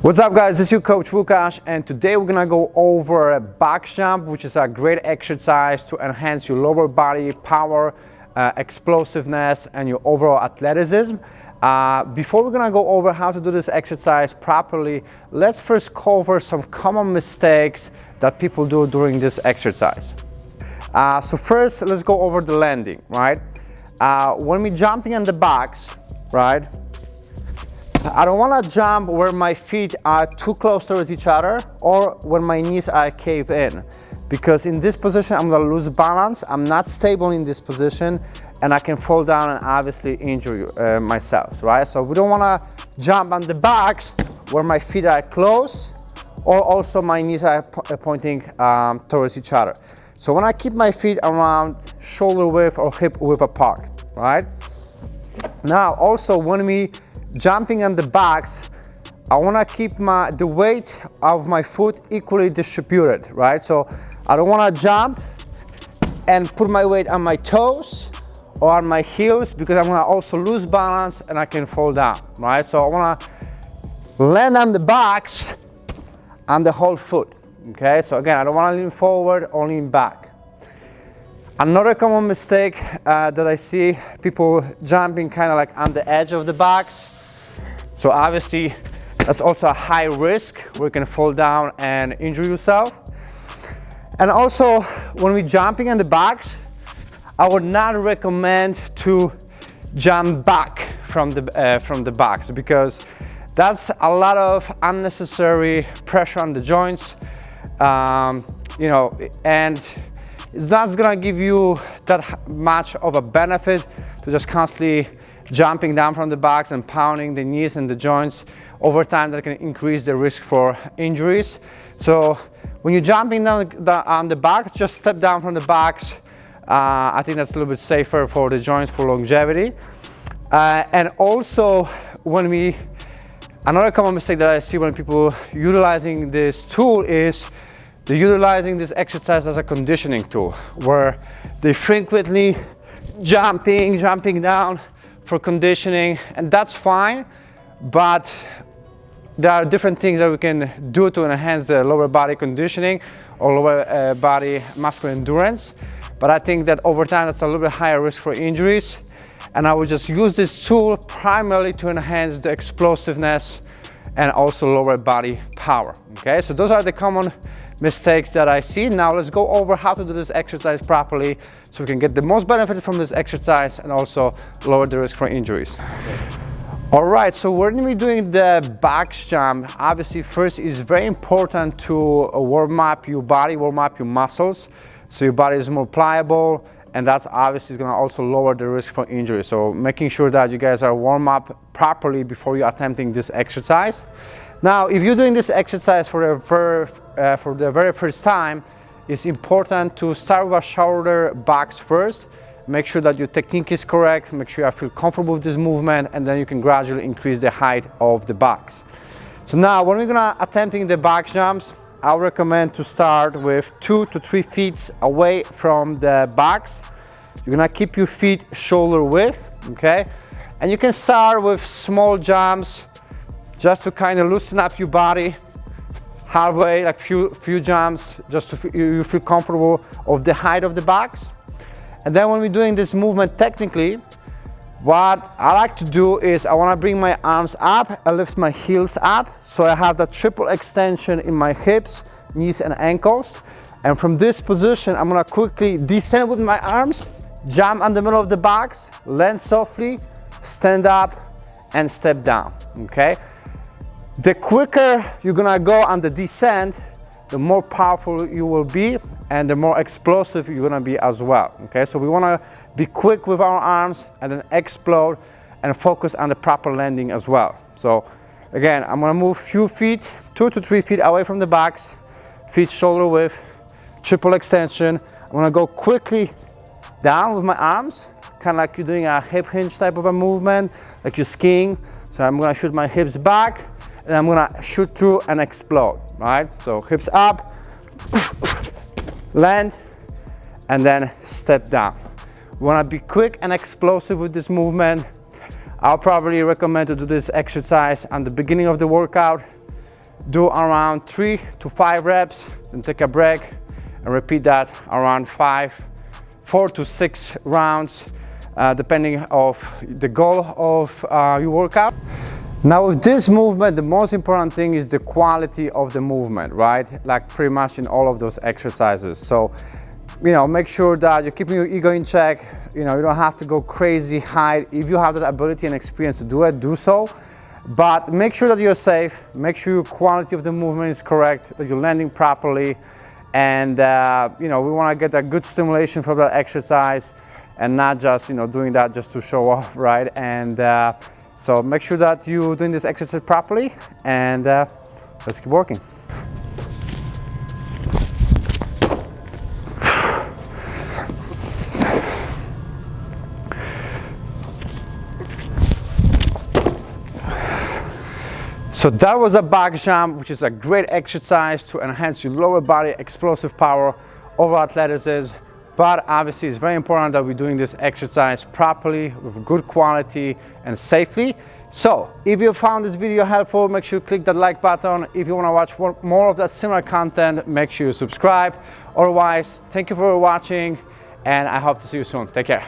What's up guys, this is your coach Łukasz, and today we're gonna go over a box jump, which is a great exercise to enhance your lower body power, explosiveness, and your overall athleticism. Before we're gonna go over how to do this exercise properly, let's first cover some common mistakes that people do during this exercise. So first, let's go over the landing, right? When we're jumping in the box, right? I don't want to jump where my feet are too close towards each other or when my knees are caved in, because in this position I'm going to lose balance. I'm not stable in this position and I can fall down and obviously injure myself, right? So we don't want to jump on the box where my feet are close or also my knees are pointing towards each other. So when I keep my feet around shoulder width or hip width apart, right? Now also when we jumping on the box, I want to keep the weight of my foot equally distributed, right? So I don't want to jump and put my weight on my toes or on my heels, because I'm going to also lose balance and I can fall down, right? So I want to land on the box on the whole foot, okay? So again, I don't want to lean forward or lean back. Another common mistake that I see people jumping kind of like on the edge of the box. So obviously that's also a high risk where you can fall down and injure yourself. And also when we're jumping in the box, I would not recommend to jump back from the box, because that's a lot of unnecessary pressure on the joints, you know, and it's not gonna give you that much of a benefit to just constantly jumping down from the box and pounding the knees and the joints. Over time that can increase the risk for injuries. So when you're jumping down on the box, just step down from the box. I think that's a little bit safer for the joints, for longevity. And also another common mistake that I see when people utilizing this tool is they're utilizing this exercise as a conditioning tool, where they frequently jumping down for conditioning, and that's fine, but there are different things that we can do to enhance the lower body conditioning or lower body muscular endurance. But I think that over time that's a little bit higher risk for injuries, and I would just use this tool primarily to enhance the explosiveness and also lower body power. Okay, so those are the common mistakes that I see. Now let's go over how to do this exercise properly so we can get the most benefit from this exercise and also lower the risk for injuries. All right, so when we're doing the box jump, obviously first it's very important to warm up your body, warm up your muscles, so your body is more pliable, and that's obviously going to also lower the risk for injury. So making sure that you guys are warm up properly before you're attempting this exercise. Now, if you're doing this exercise for the very first time, it's important to start with a shoulder box first. Make sure that your technique is correct, make sure you feel comfortable with this movement, and then you can gradually increase the height of the box. So now, when we're gonna attempting the box jumps, I recommend to start with 2 to 3 feet away from the box. You're gonna keep your feet shoulder width, okay? And you can start with small jumps, just to kind of loosen up your body. Halfway, like few jumps, just to you feel comfortable of the height of the box. And then when we're doing this movement technically, what I like to do is I want to bring my arms up and lift my heels up, so I have that triple extension in my hips, knees and ankles. And from this position, I'm going to quickly descend with my arms, jump on the middle of the box, land softly, stand up and step down, okay? The quicker you're gonna go on the descent, the more powerful you will be and the more explosive you're gonna be as well, okay? So we wanna be quick with our arms and then explode and focus on the proper landing as well. So again, I'm gonna move few feet, 2 to 3 feet away from the box, feet shoulder width, triple extension. I'm gonna go quickly down with my arms, kind of like you're doing a hip hinge type of a movement, like you're skiing. So I'm gonna shoot my hips back, and I'm gonna shoot through and explode, right? So hips up, land, and then step down. We wanna be quick and explosive with this movement. I'll probably recommend to do this exercise at the beginning of the workout, do around 3 to 5 reps, then take a break and repeat that around 4 to 6 rounds, depending of the goal of your workout. Now with this movement, the most important thing is the quality of the movement, right? Like pretty much in all of those exercises. So, make sure that you're keeping your ego in check. You don't have to go crazy high. If you have that ability and experience to do it, do so. But make sure that you're safe. Make sure your quality of the movement is correct, that you're landing properly. And, we want to get a good stimulation from that exercise and not just, doing that just to show off, right? And so make sure that you're doing this exercise properly, and let's keep working. So that was a back jump, which is a great exercise to enhance your lower body explosive power over athleticism. But obviously it's very important that we're doing this exercise properly, with good quality and safely. So if you found this video helpful, make sure you click that like button. If you want to watch more of that similar content, make sure you subscribe. Otherwise, thank you for watching, and I hope to see you soon. Take care.